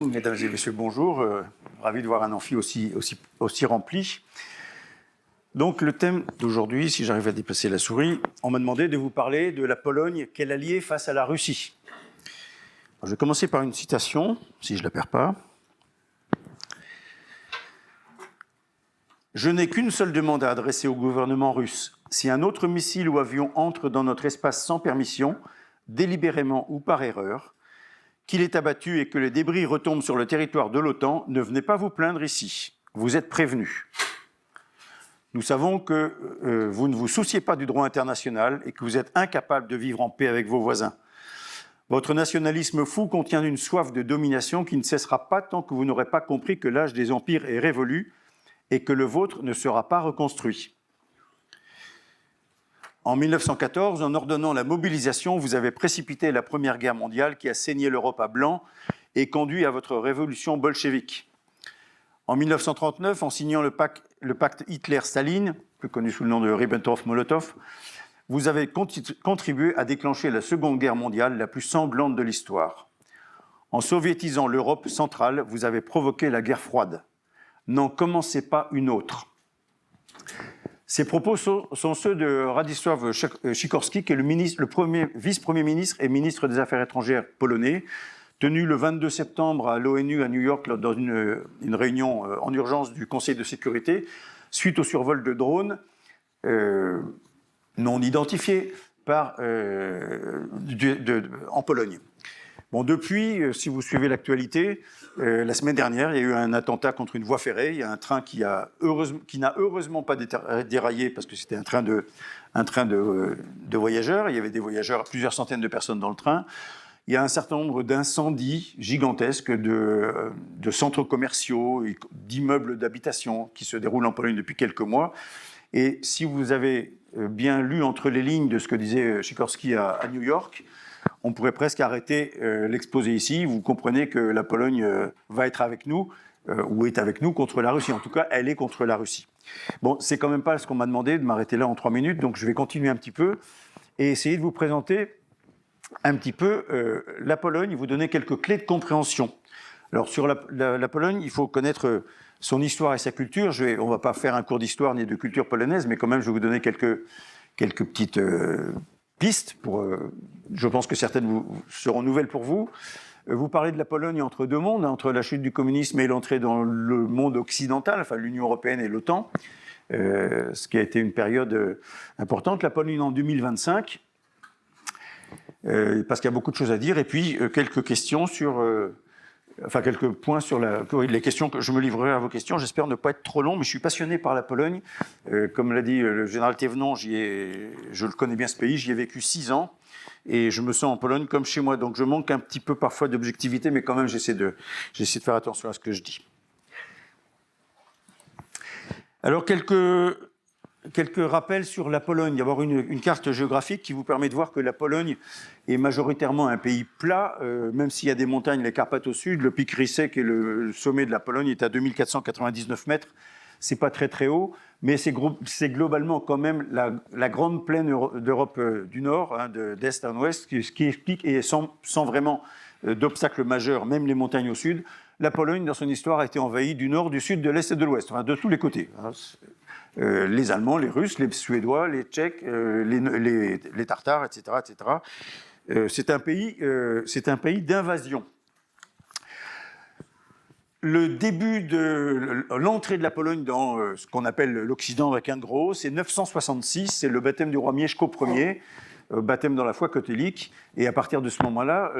Mesdames et messieurs, bonjour. Ravi de voir un amphi aussi rempli. Donc le thème d'aujourd'hui, si j'arrive à déplacer la souris, on m'a demandé de vous parler de la Pologne, quel allié face à la Russie. Alors, je vais commencer par une citation, si je ne la perds pas. « Je n'ai qu'une seule demande à adresser au gouvernement russe. Si un autre missile ou avion entre dans notre espace sans permission, délibérément ou par erreur, qu'il est abattu et que les débris retombent sur le territoire de l'OTAN, ne venez pas vous plaindre ici. Vous êtes prévenus. Nous savons que vous ne vous souciez pas du droit international et que vous êtes incapable de vivre en paix avec vos voisins. Votre nationalisme fou contient une soif de domination qui ne cessera pas tant que vous n'aurez pas compris que l'âge des empires est révolu et que le vôtre ne sera pas reconstruit. En 1914, en ordonnant la mobilisation, vous avez précipité la Première Guerre mondiale qui a saigné l'Europe à blanc et conduit à votre révolution bolchevique. En 1939, en signant le pacte Hitler-Staline, plus connu sous le nom de Ribbentrop-Molotov, vous avez contribué à déclencher la Seconde Guerre mondiale, la plus sanglante de l'histoire. En soviétisant l'Europe centrale, vous avez provoqué la guerre froide. N'en commencez pas une autre. Ces propos sont ceux de Radosław Sikorski, qui est le premier vice-premier ministre et ministre des Affaires étrangères polonais, tenu le 22 septembre à l'ONU à New York dans une réunion en urgence du Conseil de sécurité, suite au survol de drones non identifiés en Pologne. Bon, depuis, si vous suivez l'actualité, la semaine dernière, il y a eu un attentat contre une voie ferrée. Il y a un train qui n'a heureusement pas déraillé parce que c'était un train de voyageurs. Il y avait des voyageurs, plusieurs centaines de personnes dans le train. Il y a un certain nombre d'incendies gigantesques de centres commerciaux, d'immeubles d'habitation qui se déroulent en Pologne depuis quelques mois. Et si vous avez bien lu entre les lignes de ce que disait Sikorski à New York, on pourrait presque arrêter l'exposé ici. Vous comprenez que la Pologne va être avec nous, ou est avec nous contre la Russie. En tout cas, elle est contre la Russie. Bon, c'est quand même pas ce qu'on m'a demandé de m'arrêter là en 3 minutes, donc je vais continuer un petit peu et essayer de vous présenter un petit peu la Pologne, vous donner quelques clés de compréhension. Alors, sur la Pologne, il faut connaître son histoire et sa culture. On ne va pas faire un cours d'histoire ni de culture polonaise, mais quand même, je vais vous donner quelques petites pistes. Je pense que certaines seront nouvelles pour vous. Vous parlez de la Pologne entre deux mondes, entre la chute du communisme et l'entrée dans le monde occidental, enfin l'Union européenne et l'OTAN, ce qui a été une période importante. La Pologne en 2025, parce qu'il y a beaucoup de choses à dire, et puis quelques questions quelques points sur les questions que je me livrerai à vos questions. J'espère ne pas être trop long, mais je suis passionné par la Pologne. Comme l'a dit le général Thévenon, je le connais bien ce pays, j'y ai vécu 6 ans et je me sens en Pologne comme chez moi. Donc je manque un petit peu parfois d'objectivité, mais quand même j'essaie de faire attention à ce que je dis. Alors quelques rappels sur la Pologne. D'abord une carte géographique qui vous permet de voir que la Pologne est majoritairement un pays plat, même s'il y a des montagnes, les Carpates au sud. Le pic Rysek, qui est le sommet de la Pologne, est à 2499 mètres. C'est pas très très haut, mais c'est globalement quand même la grande plaine d'Europe du Nord, hein, d'est en ouest, ce qui explique, et sans vraiment d'obstacles majeurs, même les montagnes au sud, la Pologne, dans son histoire, a été envahie du nord, du sud, de l'est et de l'ouest, enfin, de tous les côtés. Hein. Les Allemands, les Russes, les Suédois, les Tchèques, les Tartares, etc., etc. C'est un pays d'invasion. Le début de l'entrée de la Pologne dans ce qu'on appelle l'Occident avec un gros, c'est 966, c'est le baptême du roi Mieszko Ier, baptême dans la foi catholique, et à partir de ce moment-là,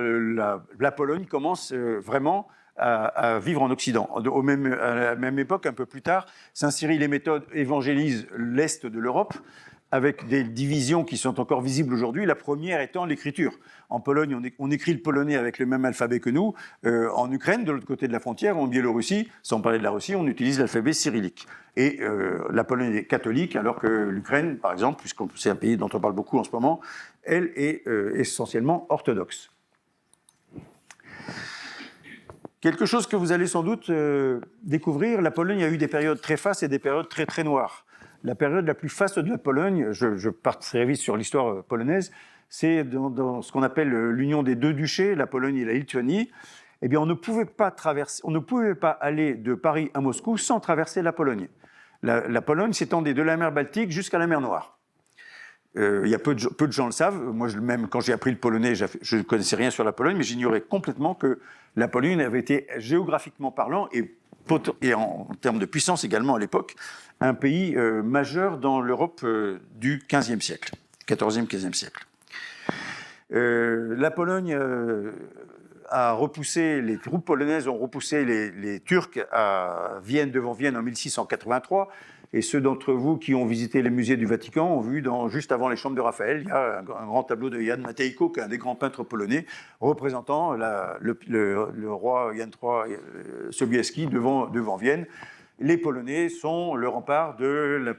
la Pologne commence vraiment à vivre en Occident. À la même époque, un peu plus tard, Saint Cyril et Méthode évangélisent l'Est de l'Europe avec des divisions qui sont encore visibles aujourd'hui, la première étant l'écriture. En Pologne, on écrit le polonais avec le même alphabet que nous. En Ukraine, de l'autre côté de la frontière, en Biélorussie, sans parler de la Russie, on utilise l'alphabet cyrillique. Et la Pologne est catholique, alors que l'Ukraine, par exemple, puisque c'est un pays dont on parle beaucoup en ce moment, elle est essentiellement orthodoxe. Quelque chose que vous allez sans doute découvrir, la Pologne a eu des périodes très fastes et des périodes très très noires. La période la plus faste de la Pologne, je pars très vite sur l'histoire polonaise, c'est dans ce qu'on appelle l'union des deux duchés, la Pologne et la Lituanie. eh bien, on ne pouvait pas aller de Paris à Moscou sans traverser la Pologne. La Pologne s'étendait de la mer Baltique jusqu'à la mer Noire. Il y a peu de gens le savent. Moi, même quand j'ai appris le polonais, je ne connaissais rien sur la Pologne, mais j'ignorais complètement que la Pologne avait été, géographiquement parlant, et en termes de puissance également à l'époque, un pays majeur dans l'Europe du XVe siècle, XIVe, XVe siècle. La Pologne a repoussé, les troupes polonaises ont repoussé les Turcs à Vienne, devant Vienne en 1683. Et ceux d'entre vous qui ont visité les musées du Vatican ont vu, juste avant les chambres de Raphaël, il y a un grand tableau de Jan Matejko, qui est un des grands peintres polonais, représentant le roi Jan III Sobieski devant Vienne. Les Polonais sont le rempart de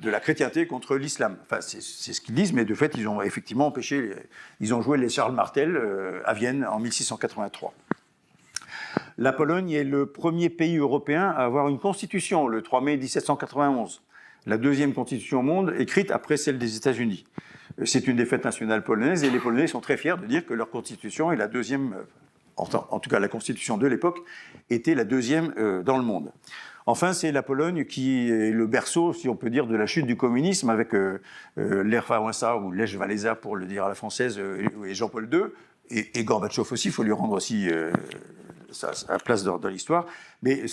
la chrétienté contre l'islam. Enfin, c'est ce qu'ils disent, mais de fait, ils ont effectivement empêché, ils ont joué les Charles Martel à Vienne en 1683. La Pologne est le premier pays européen à avoir une constitution, le 3 mai 1791. La deuxième constitution au monde, écrite après celle des États-Unis. C'est une des fêtes nationales polonaises et les Polonais sont très fiers de dire que leur constitution est la deuxième, en tout cas la constitution de l'époque, était la deuxième dans le monde. Enfin, c'est la Pologne qui est le berceau, si on peut dire, de la chute du communisme avec Lech Wałęsa ou Lech Walesa, pour le dire à la française, et Jean-Paul II, et Gorbatchev aussi, il faut lui rendre aussi sa place dans l'histoire. Mais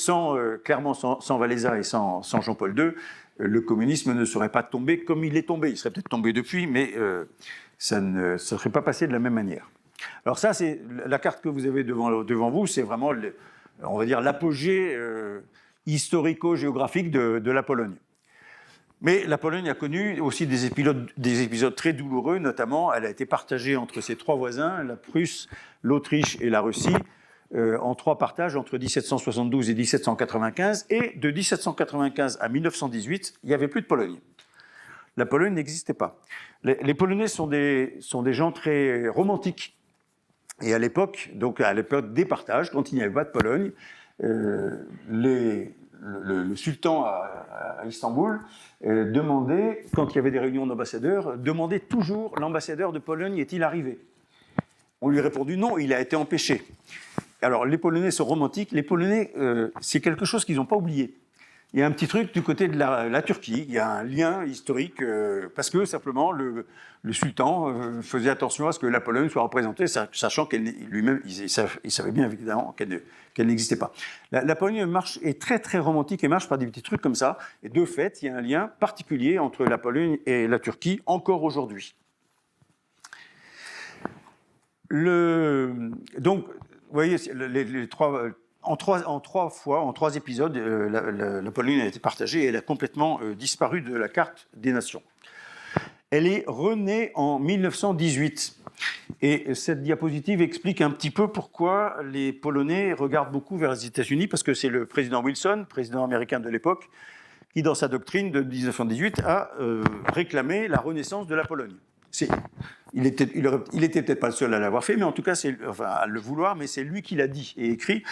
clairement, sans Walesa et sans Jean-Paul II, le communisme ne serait pas tombé comme il est tombé. Il serait peut-être tombé depuis, mais ça ne serait pas passé de la même manière. Alors ça, c'est la carte que vous avez devant vous, c'est vraiment, on va dire, l'apogée historico-géographique de la Pologne. Mais la Pologne a connu aussi des épisodes très douloureux, notamment elle a été partagée entre ses trois voisins, la Prusse, l'Autriche et la Russie, en trois partages entre 1772 et 1795, et de 1795 à 1918, il n'y avait plus de Pologne. La Pologne n'existait pas. Les Polonais sont des gens très romantiques. Et à l'époque des partages, quand il n'y avait pas de Pologne, le sultan à Istanbul demandait, quand il y avait des réunions d'ambassadeurs, demandait toujours l'ambassadeur de Pologne est-il arrivé? On lui a répondu non, il a été empêché. Alors les Polonais sont romantiques, les Polonais, c'est quelque chose qu'ils n'ont pas oublié. Il y a un petit truc du côté de la Turquie, il y a un lien historique, parce que simplement le sultan faisait attention à ce que la Pologne soit représentée, sachant qu'elle lui-même, il savait bien évidemment qu'elle n'existait pas. La Pologne est très très romantique et marche par des petits trucs comme ça, et de fait, il y a un lien particulier entre la Pologne et la Turquie, encore aujourd'hui. Donc, vous voyez, en trois épisodes, la Pologne a été partagée et elle a complètement disparu de la carte des nations. Elle est renée en 1918. Et cette diapositive explique un petit peu pourquoi les Polonais regardent beaucoup vers les États-Unis, parce que c'est le président Wilson, président américain de l'époque, qui, dans sa doctrine de 1918, a réclamé la renaissance de la Pologne. Il était peut-être pas le seul à l'avoir fait, mais en tout cas, à le vouloir, mais c'est lui qui l'a dit et écrit.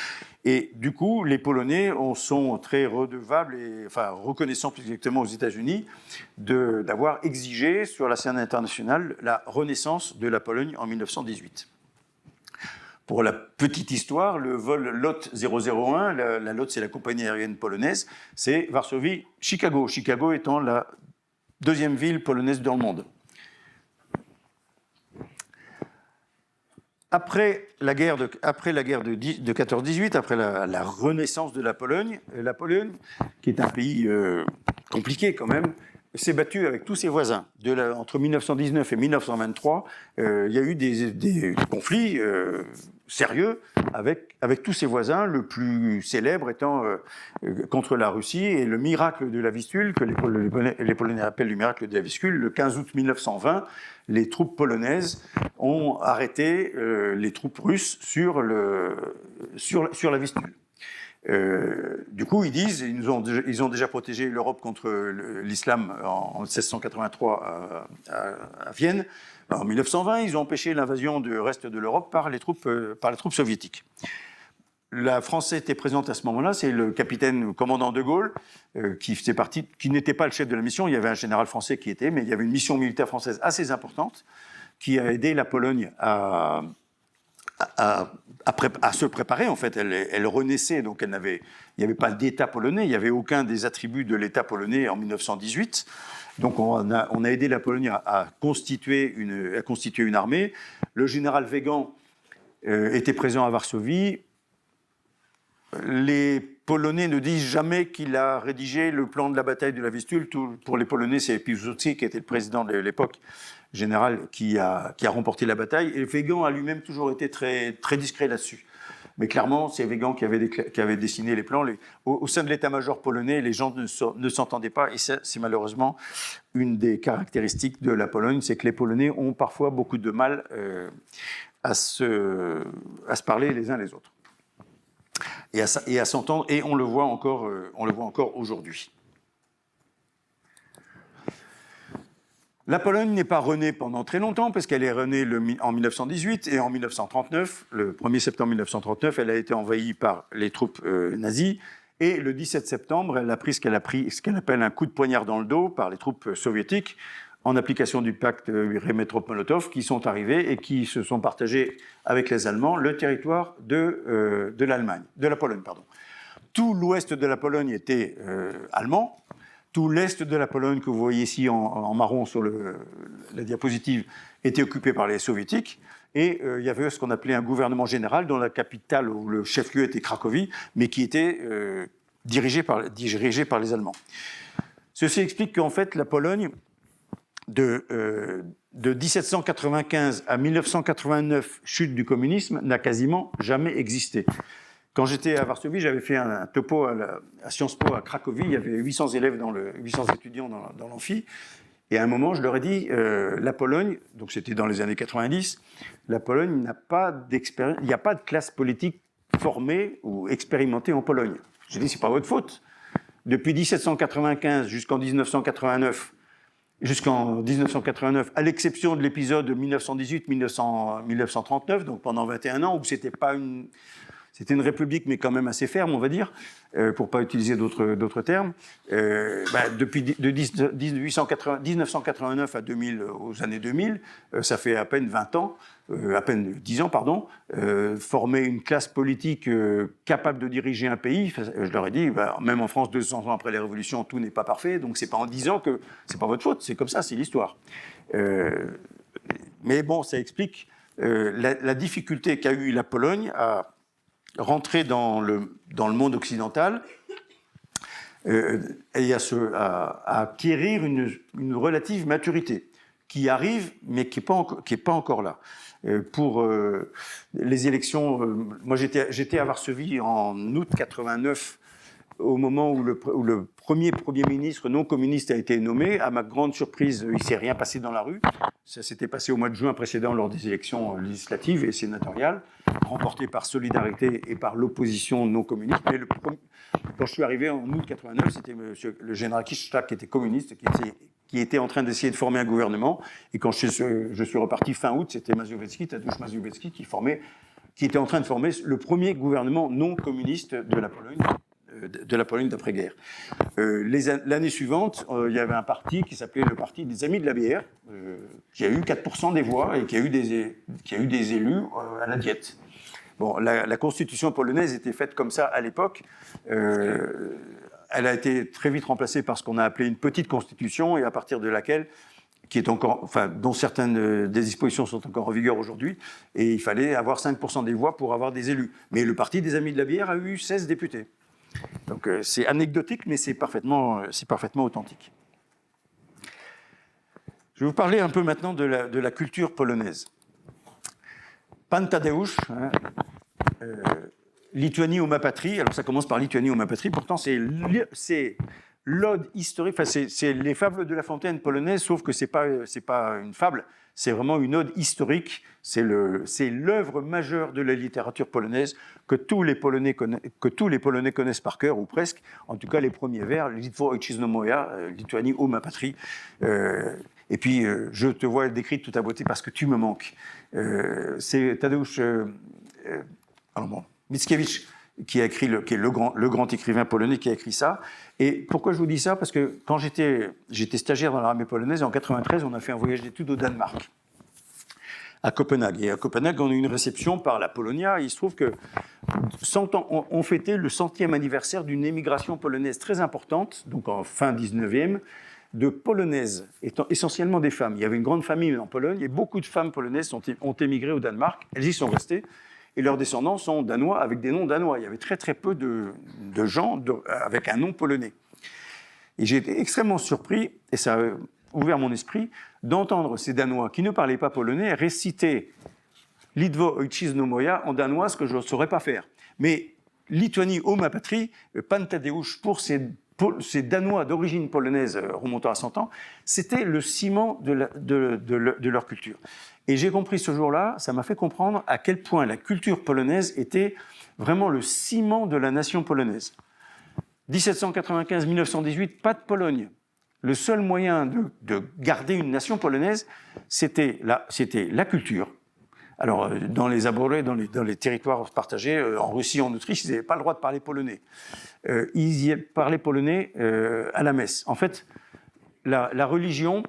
Et du coup, les Polonais sont très redevables, reconnaissants plus exactement aux États-Unis, d'avoir exigé sur la scène internationale la renaissance de la Pologne en 1918. Pour la petite histoire, le vol LOT 001, la LOT c'est la compagnie aérienne polonaise, c'est Varsovie-Chicago, Chicago étant la deuxième ville polonaise dans le monde. Après la guerre de 14-18, après la renaissance de la Pologne, qui est un pays compliqué quand même, s'est battue avec tous ses voisins. Entre 1919 et 1923, il y a eu des conflits sérieux avec tous ses voisins, le plus célèbre étant contre la Russie et le miracle de la Vistule, que les Polonais appellent le miracle de la Vistule. Le 15 août 1920, les troupes polonaises ont arrêté les troupes russes sur la Vistule. Du coup, ils disent, ils ont déjà protégé l'Europe contre l'islam en 1683 à Vienne. En 1920, ils ont empêché l'invasion du reste de l'Europe par les troupes soviétiques. La France était présente à ce moment-là, c'est le commandant de Gaulle, qui n'était pas le chef de la mission, il y avait un général français qui était, mais il y avait une mission militaire française assez importante qui a aidé la Pologne à à se préparer, en fait. Elle renaissait, donc il n'y avait pas d'État polonais, il n'y avait aucun des attributs de l'État polonais en 1918. Donc on a aidé la Pologne à constituer une armée. Le général Weygand était présent à Varsovie. Les Polonais ne disent jamais qu'il a rédigé le plan de la bataille de la Vistule. Pour les Polonais, c'est Piłsudski qui était le président de l'époque, général, qui a remporté la bataille. Et Weygand a lui-même toujours été très, très discret là-dessus. Mais clairement, c'est Weygand qui avait dessiné les plans. Au sein de l'état-major polonais, les gens ne s'entendaient pas. Et ça, c'est malheureusement une des caractéristiques de la Pologne, c'est que les Polonais ont parfois beaucoup de mal à se parler les uns les autres. Et à s'entendre, et on le voit encore aujourd'hui. La Pologne n'est pas renée pendant très longtemps, parce qu'elle est renée en 1918, et en 1939, le 1er septembre 1939, elle a été envahie par les troupes nazies, et le 17 septembre, elle a pris ce qu'elle appelle un coup de poignard dans le dos par les troupes soviétiques, en application du pacte Ribbentrop-Molotov, qui sont arrivés et qui se sont partagés avec les Allemands le territoire de la Pologne. Tout l'ouest de la Pologne était allemand, tout l'est de la Pologne que vous voyez ici en marron sur la diapositive était occupé par les soviétiques, et il y avait ce qu'on appelait un gouvernement général dont la capitale ou le chef-lieu était Cracovie, mais qui était dirigé par les Allemands. Ceci explique qu'en fait la Pologne, de 1795 à 1989, chute du communisme, n'a quasiment jamais existé. Quand j'étais à Varsovie, j'avais fait un topo à Sciences Po à Cracovie, il y avait 800 étudiants dans l'amphi, et à un moment, je leur ai dit, la Pologne, donc c'était dans les années 90, la Pologne n'a pas d'expérience, il n'y a pas de classe politique formée ou expérimentée en Pologne. J'ai dit, c'est pas votre faute. Depuis 1795 jusqu'en 1989, à l'exception de l'épisode 1918-1939, donc pendant 21 ans, où c'était une république, mais quand même assez ferme, on va dire, pour ne pas utiliser d'autres termes. Depuis 1989 à 2000, aux années 2000, ça fait à peine 20 ans, à peine 10 ans, pardon, former une classe politique capable de diriger un pays. Je leur ai dit, même en France, 200 ans après les révolutions, tout n'est pas parfait, donc c'est pas en disant que c'est pas votre faute, c'est comme ça, c'est l'histoire. Mais bon, ça explique la difficulté qu'a eu la Pologne à rentrer dans le monde occidental et à acquérir une relative maturité qui arrive, mais qui n'est pas encore là. Pour les élections, moi j'étais à Varsovie en août 89, au moment où le premier ministre non communiste a été nommé. À ma grande surprise, il ne s'est rien passé dans la rue. Ça s'était passé au mois de juin précédent lors des élections législatives et sénatoriales, remportées par Solidarité et par l'opposition non communiste. Mais quand je suis arrivé en août 89, c'était le général Kislyak qui était communiste, qui était en train d'essayer de former un gouvernement. Et quand je suis reparti fin août, c'était Tadeusz Mazowiecki qui était en train de former le premier gouvernement non communiste de la Pologne d'après-guerre. L'année suivante, il y avait un parti qui s'appelait le Parti des Amis de la bière, qui a eu 4% des voix et qui a eu des élus à la diète. Bon, la constitution polonaise était faite comme ça à l'époque. Elle a été très vite remplacée par ce qu'on a appelé une petite constitution, et à partir de laquelle, dont certaines des dispositions sont encore en vigueur aujourd'hui, et il fallait avoir 5% des voix pour avoir des élus. Mais le Parti des Amis de la bière a eu 16 députés. Donc c'est anecdotique, mais c'est parfaitement authentique. Je vais vous parler un peu maintenant de la culture polonaise. Pan Tadeusz, Lituanie ou ma patrie. Alors ça commence par Lituanie ou ma patrie. Pourtant c'est l'ode historique. Enfin c'est les fables de La Fontaine polonaise, sauf que c'est pas une fable. C'est vraiment une ode historique. C'est l'œuvre majeure de la littérature polonaise que tous les Polonais connaissent par cœur, ou presque. En tout cas, les premiers vers, Litwo ojczyzno moja, Lituanie ou ma patrie. Et puis, je te vois décrite toute ta beauté parce que tu me manques. C'est Tadeusz Mickiewicz qui est le grand écrivain polonais qui a écrit ça. Et pourquoi je vous dis ça? Parce que quand j'étais stagiaire dans l'armée polonaise, en 93, on a fait un voyage d'études au Danemark. à Copenhague. Et à Copenhague, on a eu une réception par la Polonia. Il se trouve que 100 ans, on fêtait le 100e anniversaire d'une émigration polonaise très importante, donc en fin 19e, de Polonaises, étant essentiellement des femmes. Il y avait une grande famille en Pologne et beaucoup de femmes polonaises ont émigré au Danemark. Elles y sont restées et leurs descendants sont danois avec des noms danois. Il y avait très très peu de gens avec un nom polonais. Et j'ai été extrêmement surpris, et ça a ouvert mon esprit, d'entendre ces Danois qui ne parlaient pas polonais réciter Litwo ojczyzno moja en danois, ce que je ne saurais pas faire. Mais Lituanie, ô ma patrie, Pan Tadeusz, pour ces Danois d'origine polonaise remontant à 100 ans, c'était le ciment de leur culture. Et j'ai compris ce jour-là, ça m'a fait comprendre à quel point la culture polonaise était vraiment le ciment de la nation polonaise. 1795-1918, pas de Pologne. Le seul moyen de garder une nation polonaise, c'était la culture. Alors, dans les aborés, dans les territoires partagés, en Russie, en Autriche, ils n'avaient pas le droit de parler polonais. Ils y parlaient polonais à la messe. En fait, la religion,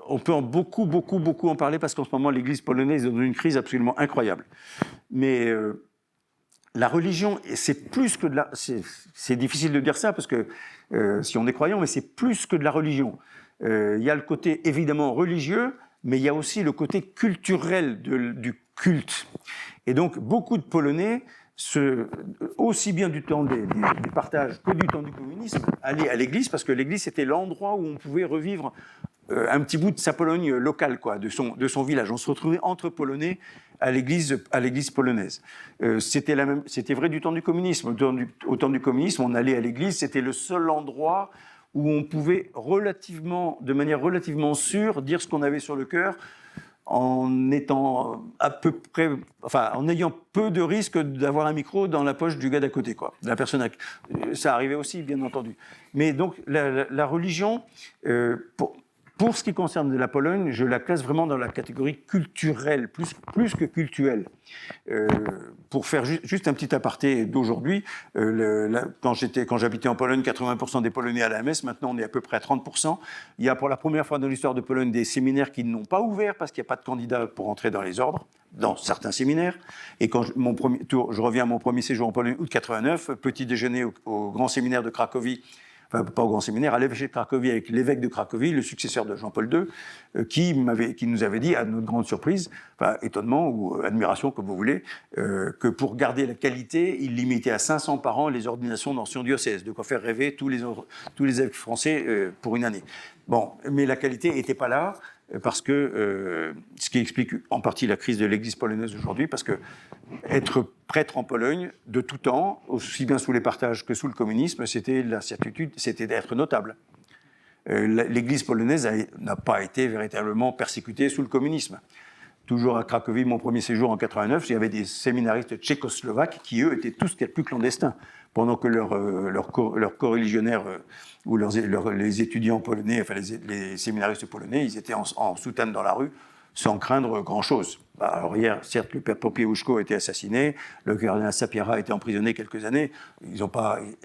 on peut beaucoup en parler parce qu'en ce moment, l'Église polonaise est dans une crise absolument incroyable. Mais la religion, c'est plus que de la... C'est difficile de dire ça parce que si on est croyant, mais c'est plus que de la religion. Il y a le côté évidemment religieux, mais il y a aussi le côté culturel du culte. Et donc, beaucoup de Polonais, aussi bien du temps des partages que du temps du communisme, allaient à l'église, parce que l'église, c'était l'endroit où on pouvait revivre un petit bout de sa Pologne locale, quoi, de son village. On se retrouvait entre Polonais à l'église polonaise. C'était vrai du temps du communisme. Au temps du communisme, on allait à l'église, c'était le seul endroit où on pouvait de manière relativement sûre dire ce qu'on avait sur le cœur en étant en ayant peu de risque d'avoir un micro dans la poche du gars d'à côté, quoi. La personne, ça arrivait aussi, bien entendu. Mais donc la religion, pour ce qui concerne la Pologne, je la classe vraiment dans la catégorie culturelle, plus que cultuelle. Pour faire juste un petit aparté d'aujourd'hui, quand j'habitais en Pologne, 80% des Polonais allaient à la messe, maintenant on est à peu près à 30%. Il y a pour la première fois dans l'histoire de Pologne des séminaires qui n'ont pas ouvert parce qu'il n'y a pas de candidats pour entrer dans les ordres, dans certains séminaires. Et quand je reviens à mon premier séjour en Pologne, août 89, petit déjeuner au grand séminaire de Cracovie, enfin pas au grand séminaire, à l'évêché de Cracovie avec l'évêque de Cracovie, le successeur de Jean-Paul II, qui nous avait dit, à notre grande surprise, enfin étonnement ou admiration comme vous voulez, que pour garder la qualité, il limitait à 500 par an les ordinations dans son diocèse, de quoi faire rêver tous les évêques français pour une année. Bon, mais la qualité n'était pas là, parce que, ce qui explique en partie la crise de l'Église polonaise aujourd'hui, parce que être prêtre en Pologne, de tout temps, aussi bien sous les partages que sous le communisme, c'était la certitude, c'était d'être notable. L'Église polonaise n'a pas été véritablement persécutée sous le communisme. Toujours à Cracovie, mon premier séjour en 89, il y avait des séminaristes tchécoslovaques qui, eux, étaient tous ce qu'il y a de plus clandestins, pendant que leurs coreligionnaires ou les étudiants polonais, enfin les séminaristes polonais, ils étaient en soutane dans la rue, sans craindre grand-chose. Alors hier, certes, le père Popiełuszko a été assassiné, le cardinal Sapieha a été emprisonné quelques années.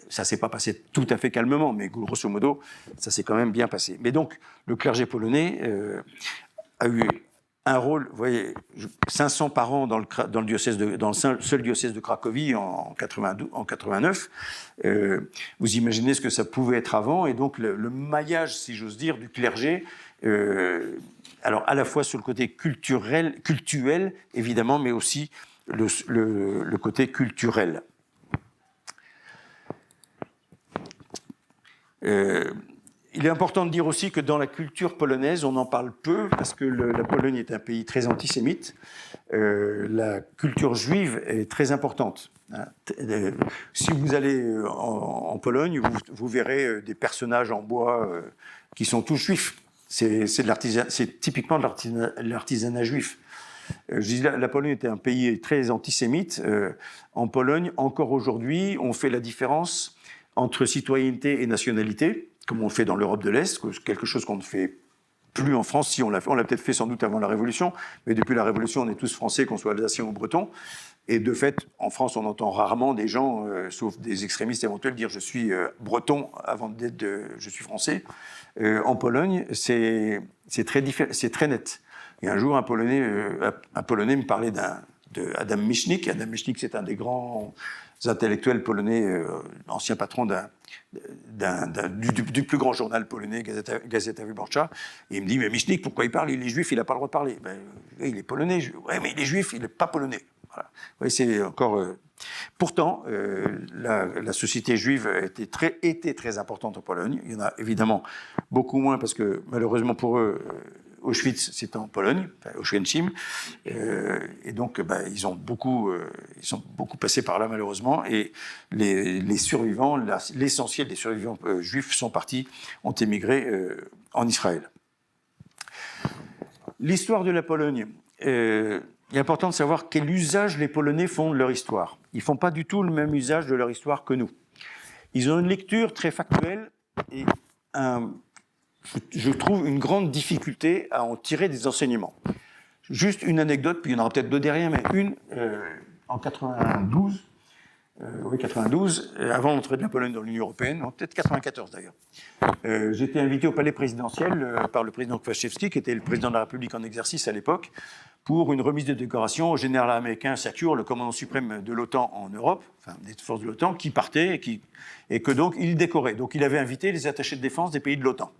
Ça ne s'est pas passé tout à fait calmement, mais grosso modo, ça s'est quand même bien passé. Mais donc, le clergé polonais a eu un rôle, vous voyez, 500 par an dans le seul diocèse de Cracovie en 89. Vous imaginez ce que ça pouvait être avant, et donc le maillage, si j'ose dire, du clergé. Alors à la fois sur le côté cultuel, évidemment, mais aussi le côté culturel. Il est important de dire aussi que dans la culture polonaise, on en parle peu, parce que la Pologne est un pays très antisémite. La culture juive est très importante. Si vous allez en Pologne, vous verrez des personnages en bois qui sont tous juifs. C'est typiquement de l'artisanat juif. Je dis, la Pologne était un pays très antisémite. En Pologne, encore aujourd'hui, on fait la différence entre citoyenneté et nationalité, comme on le fait dans l'Europe de l'Est, quelque chose qu'on ne fait plus en France. Si on l'a peut-être fait sans doute avant la Révolution, mais depuis la Révolution, on est tous français, qu'on soit alsaciens ou bretons. Et de fait, en France, on entend rarement des gens, sauf des extrémistes éventuels, dire « je suis breton » avant de dire « je suis français ». En Pologne, c'est très net. Et un jour, un Polonais me parlait d'Adam Michnik. Adam Michnik, c'est un des grands intellectuels polonais, ancien patron du plus grand journal polonais, Gazeta Wyborcza. Et il me dit, mais Michnik, pourquoi il parle? Il est juif, il n'a pas le droit de parler. Ben, il est polonais. Ouais, mais il est juif, il n'est pas polonais. Voilà. Ouais, c'est encore... Pourtant, la société juive était très importante en Pologne. Il y en a évidemment beaucoup moins parce que, malheureusement pour eux, Auschwitz, c'est en Pologne, Auschwitz-Im, et donc ils sont beaucoup passés par là malheureusement, et les survivants, l'essentiel des survivants juifs sont partis, ont émigré en Israël. L'histoire de la Pologne, il est important de savoir quel usage les Polonais font de leur histoire. Ils ne font pas du tout le même usage de leur histoire que nous. Ils ont une lecture très factuelle et je trouve une grande difficulté à en tirer des enseignements. Juste une anecdote, puis il y en aura peut-être deux derrière, mais une, en 92, avant l'entrée de la Pologne dans l'Union européenne, peut-être 94 d'ailleurs, j'étais invité au palais présidentiel par le président Kwaszewski, qui était le président de la République en exercice à l'époque, pour une remise de décoration au général américain Secure, le commandant suprême de l'OTAN en Europe, enfin des forces de l'OTAN, qui partait et que donc il décorait. Donc il avait invité les attachés de défense des pays de l'OTAN.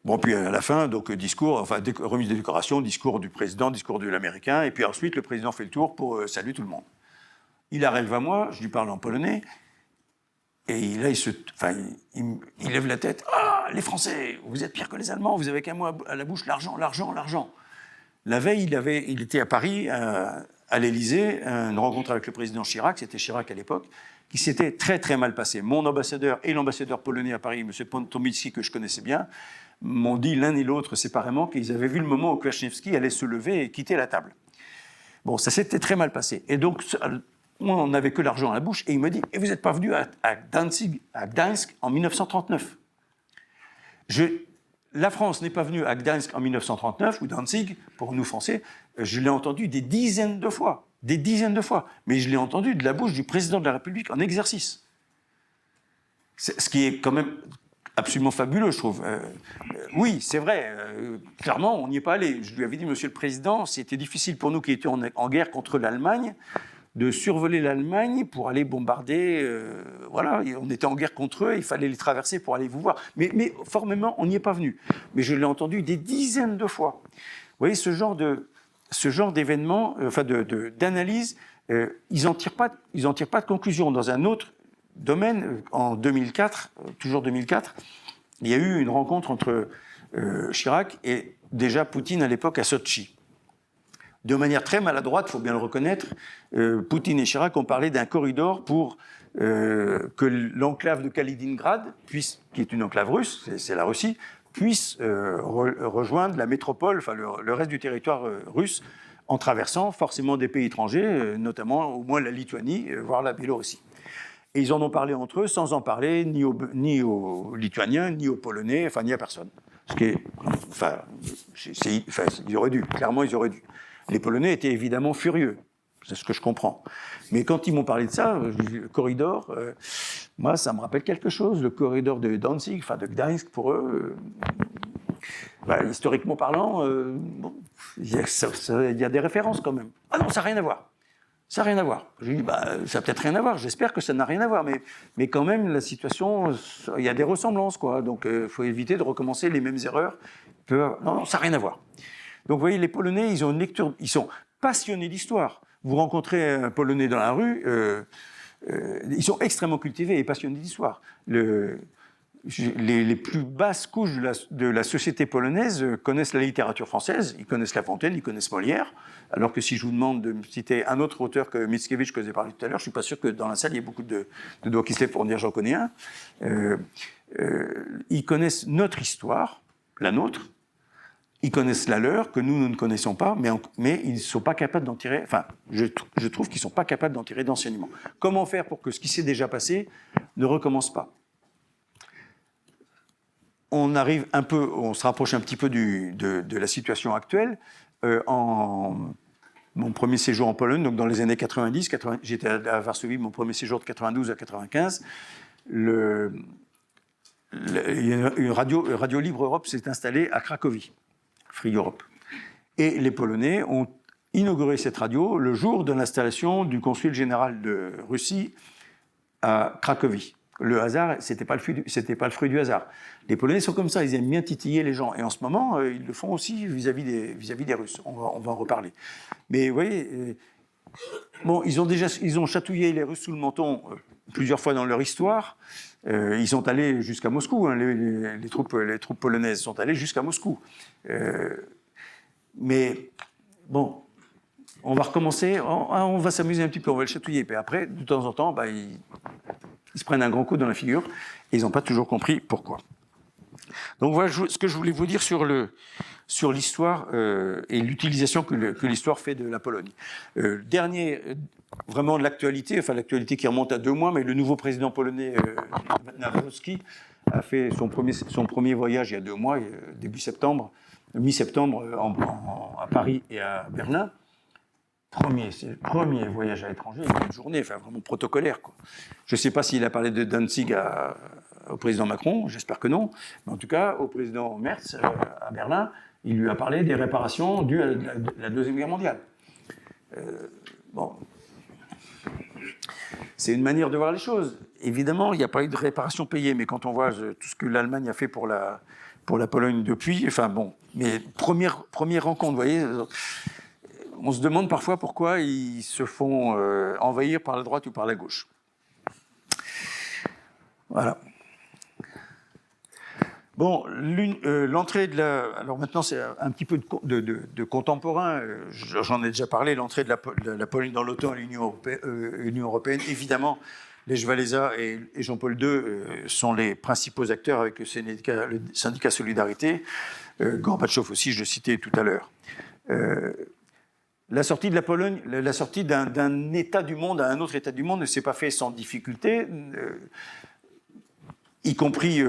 Bon, puis à la fin, donc discours, enfin remise de décoration, discours du président, discours de l'américain, et puis ensuite le président fait le tour pour saluer tout le monde. Il arrive à moi, je lui parle en polonais, et là il lève la tête. Ah, les Français, vous êtes pires que les Allemands, vous avez qu'un mot à la bouche, l'argent, l'argent, l'argent. La veille, il était à Paris, à l'Élysée, une rencontre avec le président Chirac, c'était Chirac à l'époque, qui s'était très très mal passé. Mon ambassadeur et l'ambassadeur polonais à Paris, M. Pontomicki, que je connaissais bien, m'ont dit l'un et l'autre séparément qu'ils avaient vu le moment où Kwaszniewski allait se lever et quitter la table. Bon, ça s'était très mal passé. Et donc, on n'avait que l'argent à la bouche, et il me dit « Et vous n'êtes pas venu à Danzig, à Gdańsk, en 1939 ?» La France n'est pas venue à Gdańsk en 1939, ou Danzig, pour nous Français, je l'ai entendu des dizaines de fois, mais je l'ai entendu de la bouche du président de la République en exercice. Ce qui est quand même absolument fabuleux, je trouve. Oui, c'est vrai, clairement, on n'y est pas allé. Je lui avais dit, Monsieur le Président, c'était difficile pour nous qui étions en guerre contre l'Allemagne, de survoler l'Allemagne pour aller bombarder. Voilà, on était en guerre contre eux, il fallait les traverser pour aller vous voir. Mais formellement, on n'y est pas venu. Mais je l'ai entendu des dizaines de fois. Vous voyez, ce genre d'événements, enfin d'analyse, ils n'en tirent pas de conclusion. Dans un autre domaine, en 2004, toujours 2004, il y a eu une rencontre entre Chirac et déjà Poutine à l'époque à Sotchi. De manière très maladroite, il faut bien le reconnaître, Poutine et Chirac ont parlé d'un corridor pour que l'enclave de Kaliningrad, qui est une enclave russe, c'est la Russie, puisse rejoindre la métropole, enfin le reste du territoire russe, en traversant forcément des pays étrangers, notamment au moins la Lituanie, voire la Biélorussie. Et ils en ont parlé entre eux sans en parler ni aux Lituaniens, ni aux Polonais, enfin ni à personne. Ce qui est, ils auraient dû, clairement ils auraient dû. Les Polonais étaient évidemment furieux, c'est ce que je comprends. Mais quand ils m'ont parlé de ça, le corridor, moi ça me rappelle quelque chose, le corridor de Danzig, enfin de Gdańsk pour eux, historiquement parlant, il y a des références quand même. Ah non, ça n'a rien à voir. Ça n'a rien à voir. Je lui dis, ça n'a peut-être rien à voir, j'espère que ça n'a rien à voir, mais quand même, la situation, il y a des ressemblances, quoi. Donc, il faut éviter de recommencer les mêmes erreurs. Non, ça n'a rien à voir. Donc, vous voyez, les Polonais, ils ont une lecture, ils sont passionnés d'histoire. Vous rencontrez un Polonais dans la rue, ils sont extrêmement cultivés et passionnés d'histoire. Les plus basses couches de la société polonaise connaissent la littérature française, ils connaissent La Fontaine, ils connaissent Molière, alors que si je vous demande de me citer un autre auteur que Mickiewicz, que j'ai parlé tout à l'heure, je ne suis pas sûr que dans la salle, il y ait beaucoup de doigts qui se lèvent pour dire j'en connais un. Ils connaissent notre histoire, la nôtre, ils connaissent la leur, que nous ne connaissons pas, mais ils ne sont pas capables d'en tirer, enfin, je trouve qu'ils ne sont pas capables d'en tirer d'enseignements. Comment faire pour que ce qui s'est déjà passé ne recommence pas ? On se rapproche un petit peu de la situation actuelle. Mon premier séjour en Pologne, donc dans les années 90, j'étais à Varsovie, mon premier séjour de 92 à 95. Radio Libre Europe s'est installée à Cracovie. Free Europe. Et les Polonais ont inauguré cette radio le jour de l'installation du consul général de Russie à Cracovie. Le hasard, c'était pas le fruit du hasard. Les Polonais sont comme ça, ils aiment bien titiller les gens. Et en ce moment, ils le font aussi vis-à-vis des Russes. On va en reparler. Mais vous voyez, bon, ils ont chatouillé les Russes sous le menton plusieurs fois dans leur histoire. Ils sont allés jusqu'à Moscou. Hein, les troupes polonaises sont allées jusqu'à Moscou. Mais bon, on va recommencer. On va s'amuser un petit peu, on va le chatouiller. Puis après, de temps en temps, ils se prennent un grand coup dans la figure et ils n'ont pas toujours compris pourquoi. Donc voilà ce que je voulais vous dire sur l'histoire et l'utilisation que l'histoire fait de la Pologne. Dernier, vraiment de l'actualité, enfin l'actualité qui remonte à 2 mois, mais le nouveau président polonais, Nawrocki, a fait son premier voyage il y a 2 mois, début septembre, mi-septembre, à Paris et à Berlin. C'est le premier voyage à l'étranger, une journée, enfin vraiment protocolaire, quoi. Je ne sais pas s'il a parlé de Danzig au président Macron, j'espère que non, mais en tout cas, au président Merz à Berlin, il lui a parlé des réparations dues à la Deuxième Guerre mondiale. Bon, c'est une manière de voir les choses. Évidemment, il n'y a pas eu de réparations payées, mais quand on voit tout ce que l'Allemagne a fait pour la Pologne depuis, enfin bon, mais première rencontre, vous voyez. On se demande parfois pourquoi ils se font envahir par la droite ou par la gauche. Voilà. Bon, l'entrée de la... Alors maintenant, c'est un petit peu de contemporain. J'en ai déjà parlé, l'entrée de la Pologne dans l'OTAN et l'Union européenne. Évidemment, Lech Walesa et Jean-Paul II sont les principaux acteurs avec le syndicat Solidarité. Gorbatchev aussi, je le citais tout à l'heure. La sortie de la Pologne, la sortie d'un État du monde à un autre État du monde ne s'est pas fait sans difficulté, y compris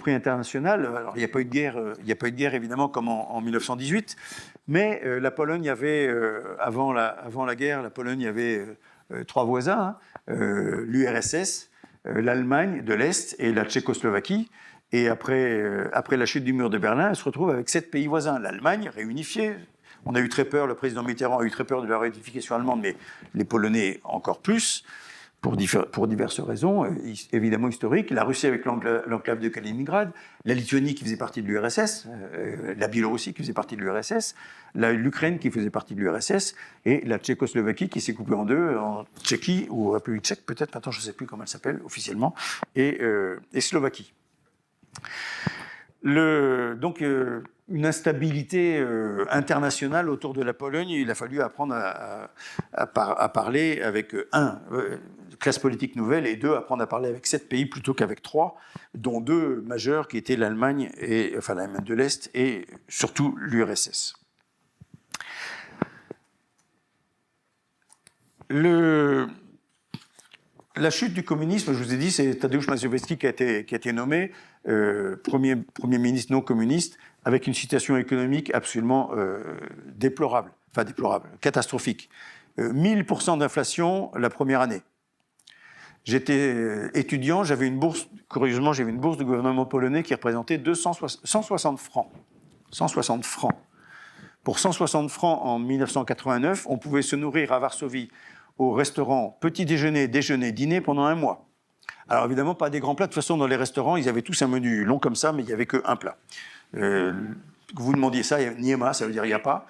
internationale. Alors il n'y a pas eu de guerre évidemment comme en 1918, mais la Pologne avait avant la guerre, la Pologne avait 3 voisins, l'URSS, l'Allemagne de l'Est et la Tchécoslovaquie. Et après la chute du mur de Berlin, elle se retrouve avec 7 pays voisins. L'Allemagne réunifiée. On a eu très peur, le président Mitterrand a eu très peur de la réunification allemande, mais les Polonais encore plus, pour diverses raisons, évidemment historiques. La Russie avec l'enclave de Kaliningrad, la Lituanie qui faisait partie de l'URSS, la Biélorussie qui faisait partie de l'URSS, l'Ukraine qui faisait partie de l'URSS, et la Tchécoslovaquie qui s'est coupée en deux, en Tchéquie, ou République tchèque peut-être, maintenant je ne sais plus comment elle s'appelle officiellement, et Slovaquie. Donc, une instabilité internationale autour de la Pologne, il a fallu apprendre à parler avec classe politique nouvelle, et 2, apprendre à parler avec 7 pays plutôt qu'avec 3, dont 2 majeurs qui étaient l'Allemagne de l'Est et surtout l'URSS. La chute du communisme, je vous ai dit, c'est Tadeusz Mazowiecki qui a été nommé premier ministre non communiste, avec une situation économique absolument déplorable, catastrophique. 1000% d'inflation la première année. J'étais étudiant, j'avais une bourse, curieusement, j'avais une bourse du gouvernement polonais qui représentait 160 francs. 160 francs. Pour 160 francs en 1989, on pouvait se nourrir à Varsovie au restaurant petit déjeuner, dîner pendant 1 mois. Alors évidemment, pas des grands plats. De toute façon, dans les restaurants, ils avaient tous un menu long comme ça, mais il n'y avait qu'un plat. Que vous demandiez ça, niema, ça veut dire il n'y a pas.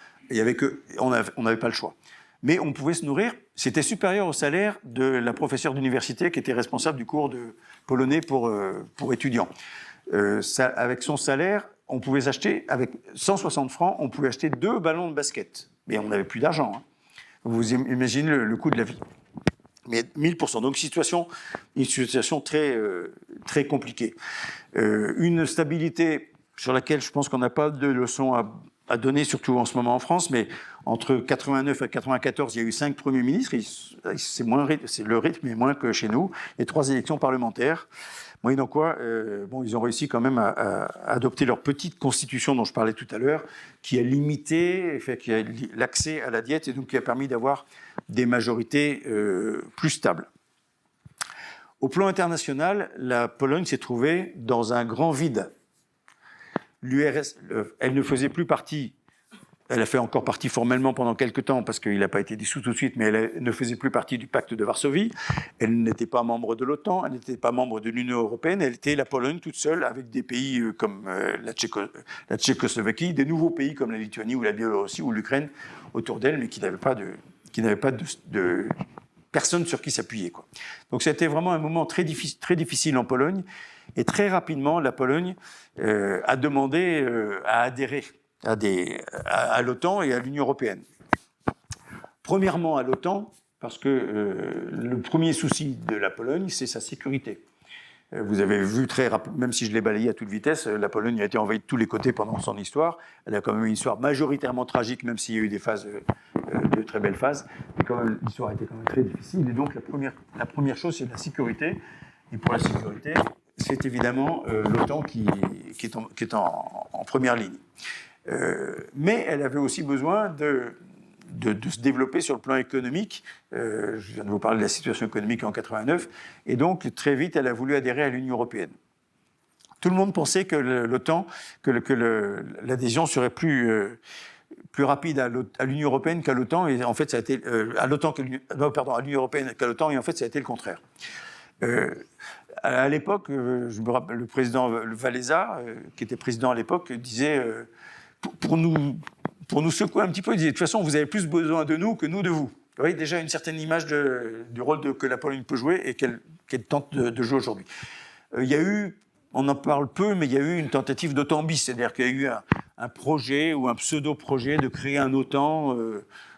On n'avait pas le choix. Mais on pouvait se nourrir. C'était supérieur au salaire de la professeure d'université qui était responsable du cours de polonais pour étudiants. Avec son salaire, on pouvait acheter, avec 160 francs, on pouvait acheter 2 ballons de basket. Mais on n'avait plus d'argent. Hein. Vous imaginez le coût de la vie. Mais 1000%. Donc une situation très, très compliquée. Une stabilité sur laquelle je pense qu'on n'a pas de leçons à donner, surtout en ce moment en France, mais entre 89 et 94, il y a eu 5 premiers ministres. Le rythme est moins que chez nous. Et 3 élections parlementaires. Moyennant quoi, ils ont réussi quand même à adopter leur petite constitution dont je parlais tout à l'heure, qui a limité qui a l'accès à la diète et donc qui a permis d'avoir des majorités plus stables. Au plan international, la Pologne s'est trouvée dans un grand vide. elle ne faisait plus partie. Elle a fait encore partie formellement pendant quelques temps, parce qu'il n'a pas été dissous tout de suite, mais elle ne faisait plus partie du pacte de Varsovie. Elle n'était pas membre de l'OTAN, elle n'était pas membre de l'Union européenne, elle était la Pologne toute seule, avec des pays comme la Tchécoslovaquie, des nouveaux pays comme la Lituanie ou la Biélorussie ou l'Ukraine autour d'elle, mais qui n'avaient pas de personne sur qui s'appuyer, quoi. Donc c'était vraiment un moment très difficile en Pologne, et très rapidement, la Pologne a demandé à adhérer à l'OTAN et à l'Union européenne. Premièrement à l'OTAN, parce que le premier souci de la Pologne, c'est sa sécurité. Vous avez vu très rapidement, même si je l'ai balayé à toute vitesse, la Pologne a été envahie de tous les côtés pendant son histoire. Elle a quand même une histoire majoritairement tragique, même s'il y a eu des phases, de très belles phases. Mais quand même, l'histoire a été quand même très difficile. Et donc la première chose, c'est la sécurité. Et pour la sécurité, c'est évidemment l'OTAN qui est en première ligne. Mais elle avait aussi besoin de se développer sur le plan économique. Je viens de vous parler de la situation économique en 89, et donc très vite, elle a voulu adhérer à l'Union européenne. Tout le monde pensait que l'OTAN, l'adhésion serait plus rapide à l'Union européenne qu'à l'OTAN, et en fait, ça a été à l'Union européenne qu'à l'OTAN, et en fait, ça a été le contraire. À l'époque, je me rappelle, le président Valéza, qui était président à l'époque, disait pour nous secouer un petit peu, il disait de toute façon, vous avez plus besoin de nous que nous de vous. Vous voyez déjà une certaine image du rôle que la Pologne peut jouer et qu'elle tente de jouer aujourd'hui. Il y a eu, on en parle peu, mais il y a eu une tentative d'OTAN bis, c'est-à-dire qu'il y a eu un projet ou un pseudo-projet de créer un OTAN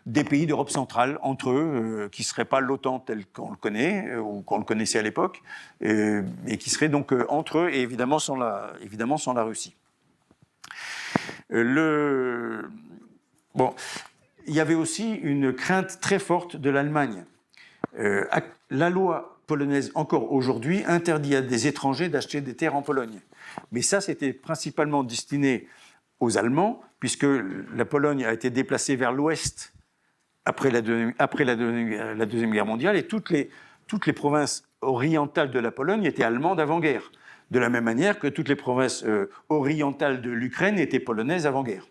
des pays d'Europe centrale entre eux, qui ne serait pas l'OTAN tel qu'on le connaît, ou qu'on le connaissait à l'époque, et qui serait donc entre eux, et évidemment sans la Russie. Bon, il y avait aussi une crainte très forte de l'Allemagne. La loi polonaise, encore aujourd'hui, interdit à des étrangers d'acheter des terres en Pologne. Mais ça, c'était principalement destiné aux Allemands, puisque la Pologne a été déplacée vers l'ouest après la Deuxième Guerre mondiale, et toutes les provinces orientales de la Pologne étaient allemandes avant-guerre, de la même manière que toutes les provinces orientales de l'Ukraine étaient polonaises avant-guerre.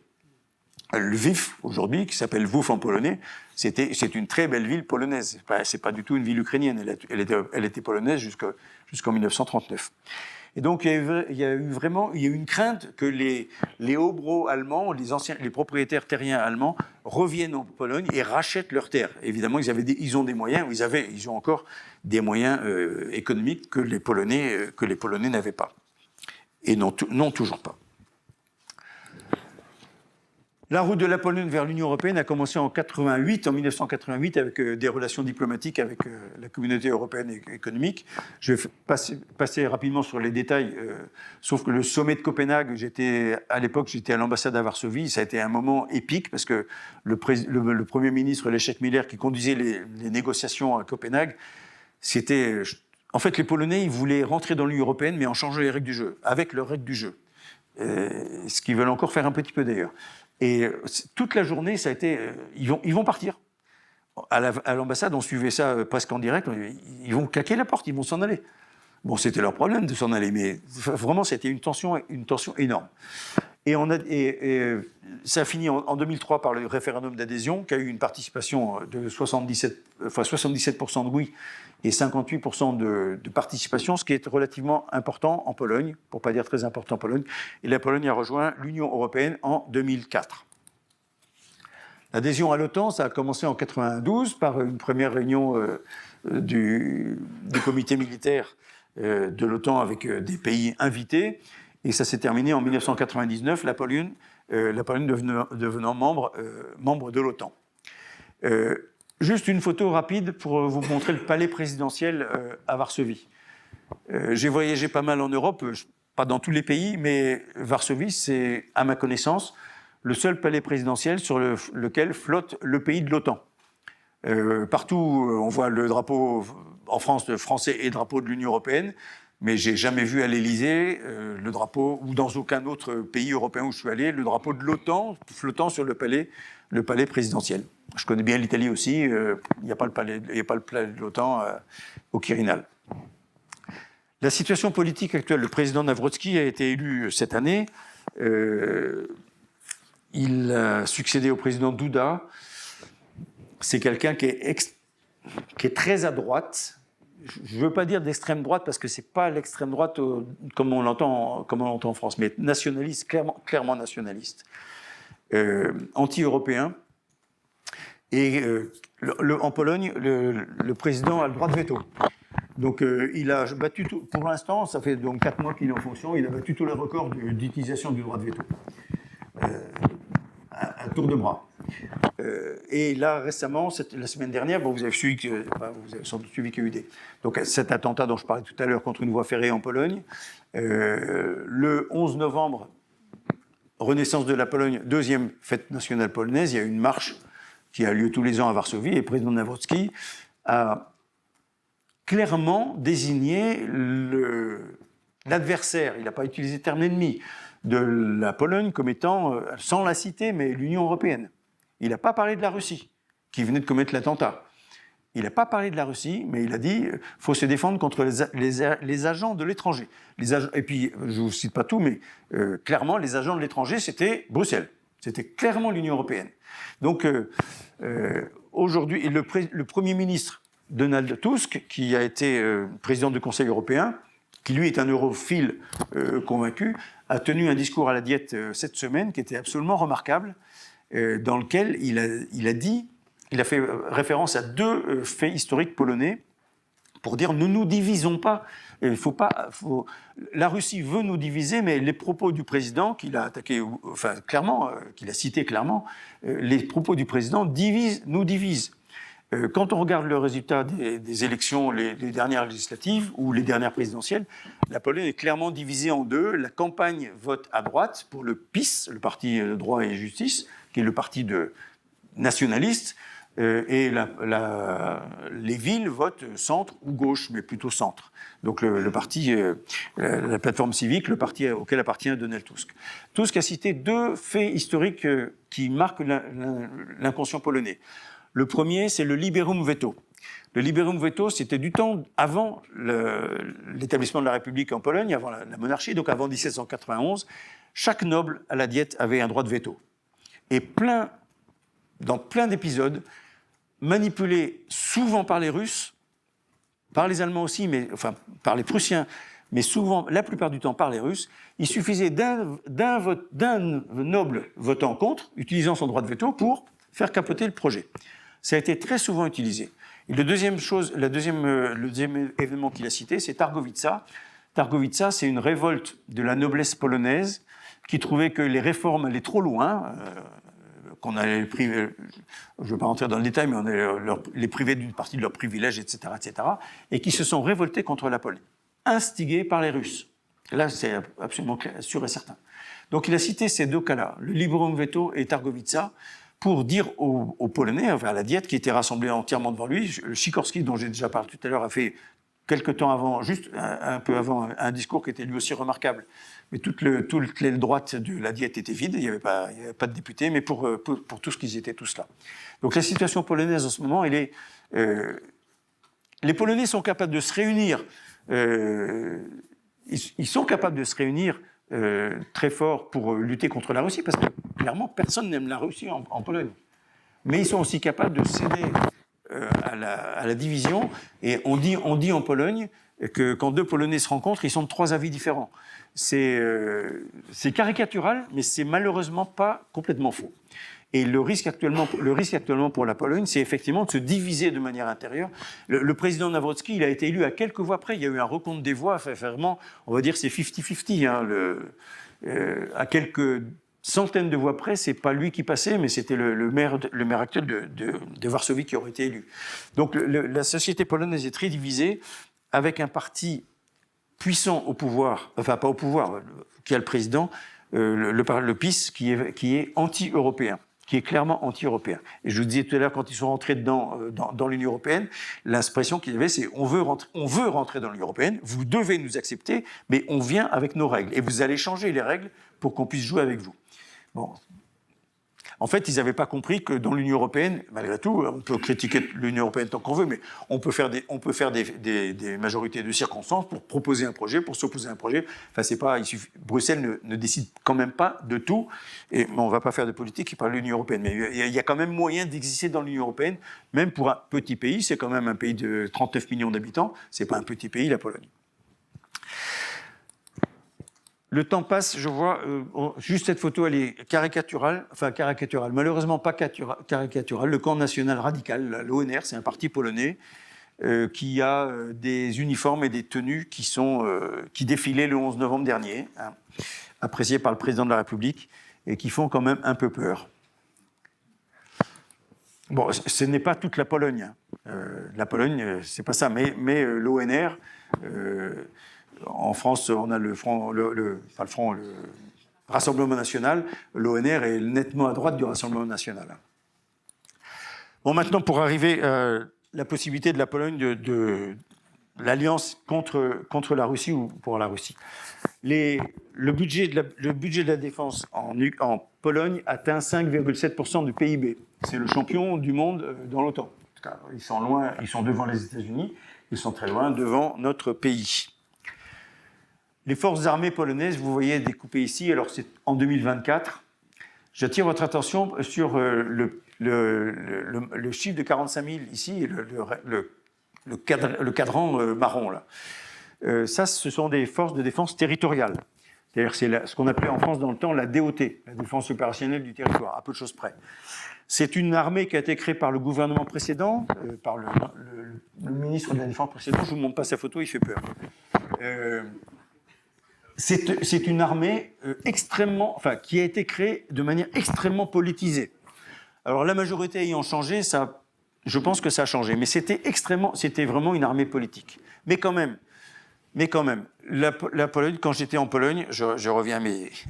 Lviv, aujourd'hui, qui s'appelle Lwów en polonais, c'est une très belle ville polonaise. C'est pas du tout une ville ukrainienne. Elle était polonaise jusqu'en 1939. Et donc, il y a eu une crainte que les hobereaux allemands, les propriétaires terriens allemands, reviennent en Pologne et rachètent leurs terres. Évidemment, ils ont des moyens, ils ont encore des moyens économiques que les Polonais n'avaient pas. Et non, toujours pas. La route de la Pologne vers l'Union européenne a commencé en 1988, avec des relations diplomatiques avec la communauté européenne économique. Je vais passer rapidement sur les détails, sauf que le sommet de Copenhague, à l'époque, j'étais à l'ambassade à Varsovie, ça a été un moment épique, parce que le Premier ministre Leszek Miller, qui conduisait les négociations à Copenhague, en fait, les Polonais, ils voulaient rentrer dans l'Union européenne, mais en changeant les règles du jeu, avec leurs règles du jeu. Ce qu'ils veulent encore faire un petit peu d'ailleurs. Et toute la journée, ça a été... Ils vont partir. À l'ambassade, on suivait ça presque en direct. Ils vont claquer la porte, ils vont s'en aller. Bon, c'était leur problème de s'en aller, mais vraiment, c'était une tension énorme. Et ça a fini en 2003 par le référendum d'adhésion, qui a eu une participation de 77% de oui et 58% de participation, ce qui est relativement important en Pologne, pour ne pas dire très important en Pologne. Et la Pologne a rejoint l'Union européenne en 2004. L'adhésion à l'OTAN, ça a commencé en 1992 par une première réunion du comité militaire de l'OTAN avec des pays invités. Et ça s'est terminé en 1999, la Pologne devenant membre de l'OTAN. Juste une photo rapide pour vous montrer le palais présidentiel à Varsovie. J'ai voyagé pas mal en Europe, pas dans tous les pays, mais Varsovie, c'est, à ma connaissance, le seul palais présidentiel sur lequel flotte le pays de l'OTAN. Partout, on voit le drapeau, en France, le français et le drapeau de l'Union européenne, mais j'ai jamais vu à l'Élysée le drapeau, ou dans aucun autre pays européen où je suis allé, le drapeau de l'OTAN flottant sur le palais présidentiel. Je connais bien l'Italie aussi, il n'y a pas le palais de l'OTAN au Quirinal. La situation politique actuelle, le président Nawrocki a été élu cette année. Il a succédé au président Duda. C'est quelqu'un qui est très à droite. Je ne veux pas dire d'extrême droite parce que ce n'est pas l'extrême droite comme on l'entend en France, mais nationaliste, clairement nationaliste, anti-européen. Et en Pologne, le président a le droit de veto. Donc il a battu, pour l'instant, ça fait donc 4 mois qu'il est en fonction, il a battu tous les records d'utilisation du droit de veto. À tour de bras. Et là, récemment, la semaine dernière, vous avez sans doute suivi qu'il y a eu donc cet attentat dont je parlais tout à l'heure contre une voie ferrée en Pologne. Le 11 novembre, Renaissance de la Pologne, deuxième fête nationale polonaise, il y a une marche qui a lieu tous les ans à Varsovie, et le président Nawrocki a clairement désigné l'adversaire, il n'a pas utilisé le terme ennemi, de la Pologne comme étant, sans la citer, mais l'Union européenne. Il n'a pas parlé de la Russie, qui venait de commettre l'attentat. Il n'a pas parlé de la Russie, mais il a dit qu'il faut se défendre contre les agents de l'étranger. Et puis, je ne vous cite pas tout, mais clairement, les agents de l'étranger, c'était Bruxelles. C'était clairement l'Union européenne. Donc, aujourd'hui, le Premier ministre Donald Tusk, qui a été président du Conseil européen, qui lui est un europhile convaincu, a tenu un discours à la Diète cette semaine qui était absolument remarquable, dans lequel il a fait référence à 2 faits historiques polonais pour dire ne nous divisons pas. La Russie veut nous diviser, mais les propos du président qu'il a attaqué, enfin clairement, qu'il a cité clairement, les propos du président nous divisent. Quand on regarde le résultat des élections, les dernières législatives ou les dernières présidentielles, la Pologne est clairement divisée en 2. La campagne vote à droite pour le PiS, le parti Droit et Justice, qui est le parti nationaliste, et les villes votent centre ou gauche, mais plutôt centre. Donc le parti, la plateforme civique, le parti auquel appartient Donald Tusk. Tusk a cité 2 faits historiques qui marquent l'inconscient polonais. Le premier, c'est le liberum veto. Le liberum veto, c'était du temps avant l'établissement de la République en Pologne, avant la monarchie, donc avant 1791. Chaque noble à la Diète avait un droit de veto. Et dans plein d'épisodes, manipulés souvent par les Russes, par les Allemands aussi, enfin par les Prussiens, mais souvent, la plupart du temps par les Russes, il suffisait d'un noble votant contre, utilisant son droit de veto, pour faire capoter le projet. Ça a été très souvent utilisé. Et le deuxième événement qu'il a cité, c'est Targowica. Targowica, c'est une révolte de la noblesse polonaise qui trouvait que les réformes allaient trop loin, qu'on allait je ne veux pas rentrer dans le détail, mais on allait les priver d'une partie de leurs privilèges, etc., et qui se sont révoltés contre la Pologne, instigés par les Russes. Là, c'est absolument sûr et certain. Donc il a cité ces 2 cas-là, le liberum veto et Targowica, pour dire aux Polonais, enfin à la Diète, qui était rassemblée entièrement devant lui. Sikorski, dont j'ai déjà parlé tout à l'heure, a fait quelque temps avant, juste un peu avant, un discours qui était lui aussi remarquable. Mais toute l'aile droite de la Diète était vide, il n'y avait pas de députés, mais pour tous qu'ils étaient tous là. Donc la situation polonaise en ce moment, les Polonais sont capables de se réunir, ils sont capables de se réunir très fort pour lutter contre la Russie, parce que clairement, personne n'aime la Russie en Pologne. Mais ils sont aussi capables de céder à la division. Et on dit en Pologne que quand 2 Polonais se rencontrent, ils sont de 3 avis différents. C'est caricatural, mais c'est malheureusement pas complètement faux. Et le risque actuellement pour la Pologne, c'est effectivement de se diviser de manière intérieure. Le président Nawrocki, il a été élu à quelques voix près. Il y a eu un recompte des voix. Enfin, vraiment, on va dire c'est 50-50. À quelques centaines de voix près, c'est pas lui qui passait, mais c'était le maire actuel de Varsovie qui aurait été élu. Donc la société polonaise est très divisée, avec un parti puissant au pouvoir, enfin pas au pouvoir, qui a le président, le PiS, qui est anti-européen, qui est clairement anti-européen. Et je vous disais tout à l'heure, quand ils sont rentrés dans l'Union européenne, l'expression qu'ils avaient, c'est on veut rentrer dans l'Union européenne, vous devez nous accepter, mais on vient avec nos règles. Et vous allez changer les règles pour qu'on puisse jouer avec vous. Bon. En fait, ils n'avaient pas compris que dans l'Union européenne, malgré tout, on peut critiquer l'Union européenne tant qu'on veut, mais on peut faire des majorités de circonstances pour proposer un projet, pour s'opposer à un projet. Enfin, c'est pas, Bruxelles ne décide quand même pas de tout, et on ne va pas faire de politique par l'Union européenne. Mais il y a quand même moyen d'exister dans l'Union européenne, même pour un petit pays. C'est quand même un pays de 39 millions d'habitants. C'est pas un petit pays, la Pologne. Le temps passe, je vois, juste cette photo, elle est caricaturale, malheureusement pas caricaturale. Le camp national radical, l'ONR, c'est un parti polonais qui a des uniformes et des tenues qui défilaient le 11 novembre dernier, hein, appréciés par le président de la République, et qui font quand même un peu peur. Bon, ce n'est pas toute la Pologne. La Pologne, c'est pas ça, mais l'ONR... en France, on a le Rassemblement national. L'ONR est nettement à droite du Rassemblement national. Bon, maintenant, pour arriver à la possibilité de la Pologne de l'alliance contre la Russie ou pour la Russie. Le budget de la défense en Pologne atteint 5,7% du PIB. C'est le champion du monde dans l'OTAN. Ils sont loin, ils sont devant les États-Unis, ils sont très loin devant notre pays. Les forces armées polonaises, vous voyez découpées ici, alors c'est en 2024. J'attire votre attention sur le chiffre de 45 000 ici, et le cadran marron là. Ça, ce sont des forces de défense territoriale. C'est-à-dire c'est ce qu'on appelait en France dans le temps la DOT, la défense opérationnelle du territoire, à peu de choses près. C'est une armée qui a été créée par le gouvernement précédent, par le ministre de la Défense précédent. Je ne vous montre pas sa photo, il fait peur. C'est une armée qui a été créée de manière extrêmement politisée. Alors la majorité ayant changé, je pense que ça a changé, mais c'était vraiment une armée politique. Mais quand même, la Pologne, quand j'étais en Pologne, je reviens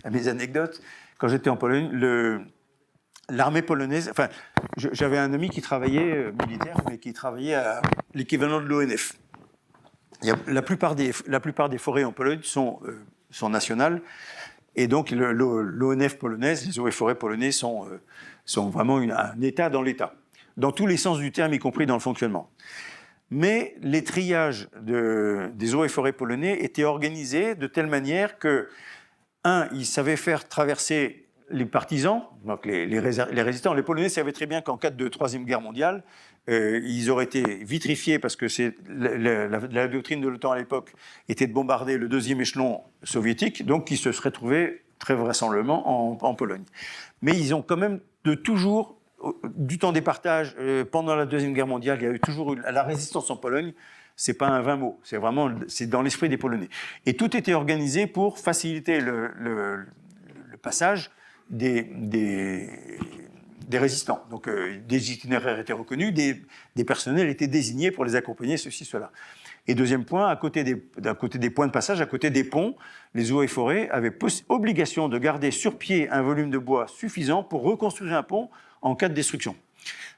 à mes anecdotes, quand j'étais en Pologne, l'armée polonaise, j'avais un ami qui travaillait militaire, mais qui travaillait à l'équivalent de l'ONF. La plupart des forêts en Pologne sont nationales, et donc l'ONF polonaise, les eaux et forêts polonais sont vraiment un État dans l'État, dans tous les sens du terme, y compris dans le fonctionnement. Mais les triages des eaux et forêts polonais étaient organisés de telle manière que, ils savaient faire traverser les partisans, donc les résistants. Les Polonais savaient très bien qu'en cas de Troisième Guerre mondiale, ils auraient été vitrifiés parce que la doctrine de l'OTAN à l'époque était de bombarder le deuxième échelon soviétique, donc ils se seraient trouvés très vraisemblablement en Pologne. Mais ils ont quand même toujours, du temps des partages, pendant la Deuxième Guerre mondiale, il y a eu toujours la résistance en Pologne. C'est pas un vain mot, c'est dans l'esprit des Polonais. Et tout était organisé pour faciliter le passage des résistants. Donc des itinéraires étaient reconnus, des personnels étaient désignés pour les accompagner, ceci, cela. Et deuxième point, à côté des points de passage, à côté des ponts, les eaux et forêts avaient obligation de garder sur pied un volume de bois suffisant pour reconstruire un pont en cas de destruction.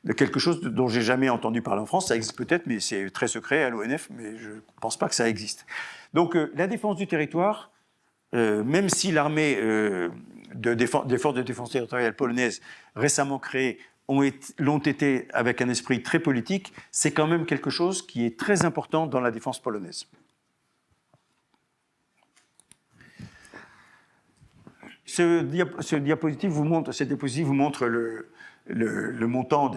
De quelque chose dont j'ai jamais entendu parler en France, ça existe peut-être, mais c'est très secret à l'ONF, mais je ne pense pas que ça existe. Donc la défense du territoire, même si l'armée des forces de défense territoriale polonaises récemment créées l'ont été avec un esprit très politique, c'est quand même quelque chose qui est très important dans la défense polonaise. Cette diapositive vous montre le montant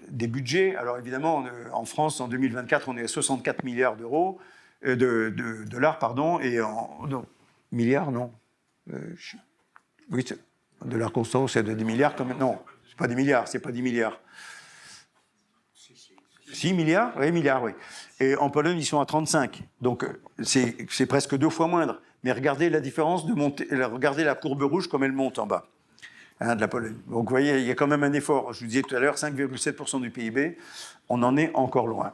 des budgets. Alors évidemment, en France, en 2024, on est à 64 milliards d'euros, de dollars, pardon, et milliards, non. Oui, dollars constants, c'est de 10 milliards quand même. Non, c'est pas 10 milliards. 6 milliards, oui, milliards, oui. Et en Pologne, ils sont à 35. Donc, c'est presque 2 fois moindre. Mais regardez la différence de montée, regardez la courbe rouge comme elle monte en bas, de la Pologne. Donc, vous voyez, il y a quand même un effort. Je vous disais tout à l'heure, 5,7% du PIB, on en est encore loin.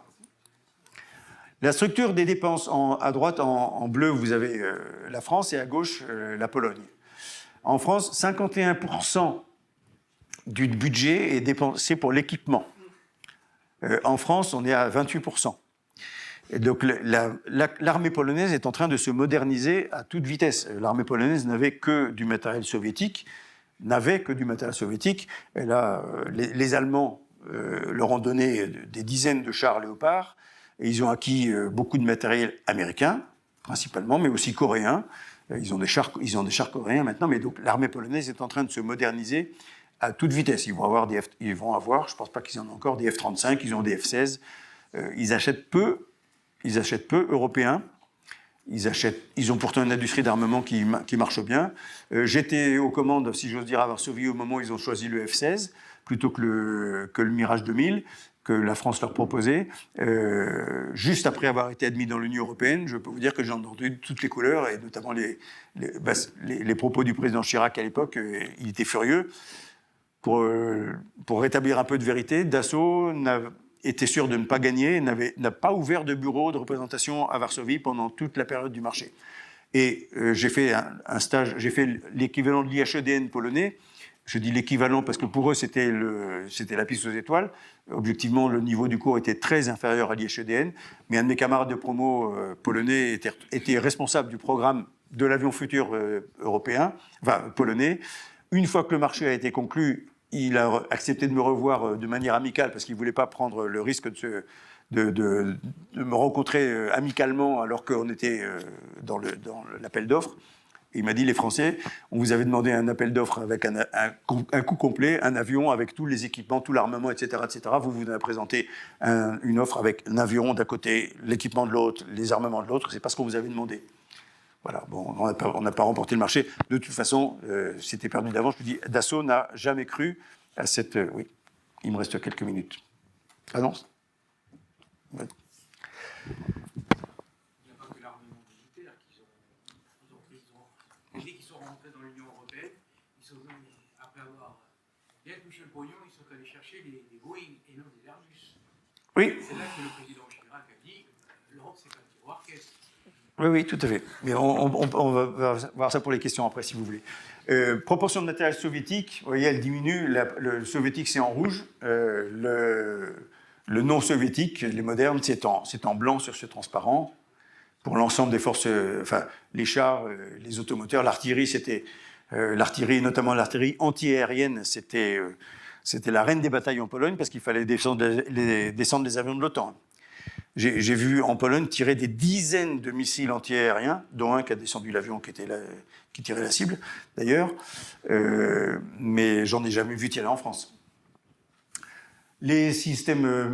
La structure des dépenses, à droite, en bleu, vous avez la France et à gauche, la Pologne. En France, 51% du budget est dépensé pour l'équipement. En France, on est à 28%. Et donc l'armée polonaise est en train de se moderniser à toute vitesse. L'armée polonaise n'avait que du matériel soviétique. n'avait que du matériel soviétique. Et là, les Allemands leur ont donné des dizaines de chars Léopard, et ils ont acquis beaucoup de matériel américain, principalement, mais aussi coréen. Ils ont des chars coréens maintenant, mais donc l'armée polonaise est en train de se moderniser à toute vitesse. Ils vont avoir, je ne pense pas qu'ils en ont encore, des F-35, ils ont des F-16. Ils achètent peu européens. Ils ont pourtant une industrie d'armement qui marche bien. J'étais aux commandes, si j'ose dire, à Varsovie au moment où ils ont choisi le F-16 plutôt que le Mirage 2000 que la France leur proposait. Juste après avoir été admis dans l'Union européenne, je peux vous dire que j'ai entendu toutes les couleurs, et notamment les propos du président Chirac à l'époque. Il était furieux. Pour rétablir un peu de vérité, Dassault était sûr de ne pas gagner, n'a pas ouvert de bureau de représentation à Varsovie pendant toute la période du marché. Et j'ai fait un stage, j'ai fait l'équivalent de l'IHEDN polonais. Je dis l'équivalent parce que pour eux, c'était la piste aux étoiles. Objectivement, le niveau du cours était très inférieur à l'IHEDN, mais un de mes camarades de promo polonais était responsable du programme de l'avion futur polonais. Une fois que le marché a été conclu, il a accepté de me revoir de manière amicale parce qu'il ne voulait pas prendre le risque de me rencontrer amicalement alors qu'on était dans l'appel d'offres. Il m'a dit, les Français, on vous avait demandé un appel d'offres avec un coût complet, un avion avec tous les équipements, tout l'armement, etc., etc. Vous avez présenté une offre avec un avion d'un côté, l'équipement de l'autre, les armements de l'autre. C'est pas ce qu'on vous avait demandé. Voilà, bon, on n'a pas remporté le marché. De toute façon, c'était perdu d'avance. Je vous dis, Dassault n'a jamais cru à cette... oui, il me reste quelques minutes. Ah non ouais. Dès qu'ils sont rentrés dans l'Union européenne, après avoir bien touché le pognon, ils sont allés chercher des Boeing et non des Airbus. Oui. C'est là que le président Chirac a dit l'Europe, c'est pas un tiroir orchestre. Oui, tout à fait. Mais on va voir ça pour les questions après, si vous voulez. Proportion de matériel soviétique, vous voyez, elle diminue. Le soviétique, c'est en rouge. Le non-soviétique, les modernes, c'est en blanc sur ce transparent. Pour l'ensemble des forces, les chars, les automoteurs, l'artillerie, l'artillerie, notamment l'artillerie anti-aérienne, c'était la reine des batailles en Pologne parce qu'il fallait descendre les avions de l'OTAN. J'ai vu en Pologne tirer des dizaines de missiles anti-aériens, dont un qui a descendu l'avion qui tirait la cible, d'ailleurs, mais j'en ai jamais vu tirer en France. Les systèmes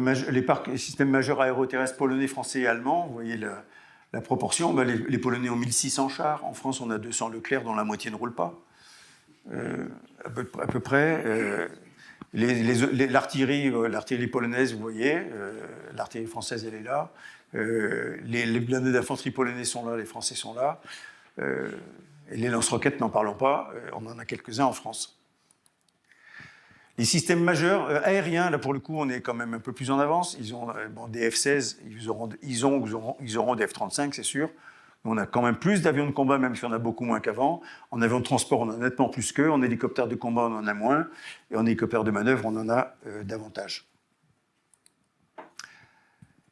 majeurs aéroterrestres polonais, français et allemands, vous voyez la proportion, les Polonais ont 1600 chars, en France on a 200 Leclerc dont la moitié ne roule pas, à peu près. L'artillerie polonaise, vous voyez, l'artillerie française, elle est là. Les blindés d'infanterie polonais sont là, les Français sont là. Et les lance-roquettes, n'en parlons pas, on en a quelques-uns en France. Les systèmes majeurs aériens, là pour le coup, on est quand même un peu plus en avance. Ils ont des F-16, ils auront des F-35, c'est sûr. On a quand même plus d'avions de combat, même si on a beaucoup moins qu'avant. En avion de transport, on en a nettement plus qu'eux. En hélicoptère de combat, on en a moins. Et en hélicoptère de manœuvre, on en a davantage.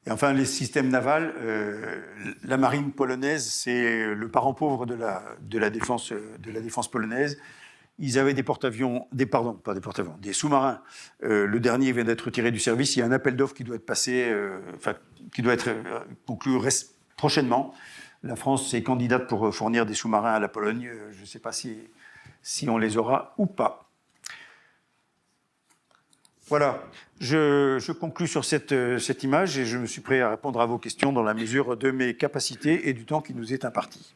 Et enfin, les systèmes navals, la marine polonaise, c'est le parent pauvre de la défense polonaise. Ils avaient des sous-marins. Le dernier vient d'être retiré du service. Il y a un appel d'offres qui doit être qui doit être conclu prochainement. La France est candidate pour fournir des sous-marins à la Pologne. Je ne sais pas si on les aura ou pas. Voilà, je conclus sur cette image et je me suis prêt à répondre à vos questions dans la mesure de mes capacités et du temps qui nous est imparti.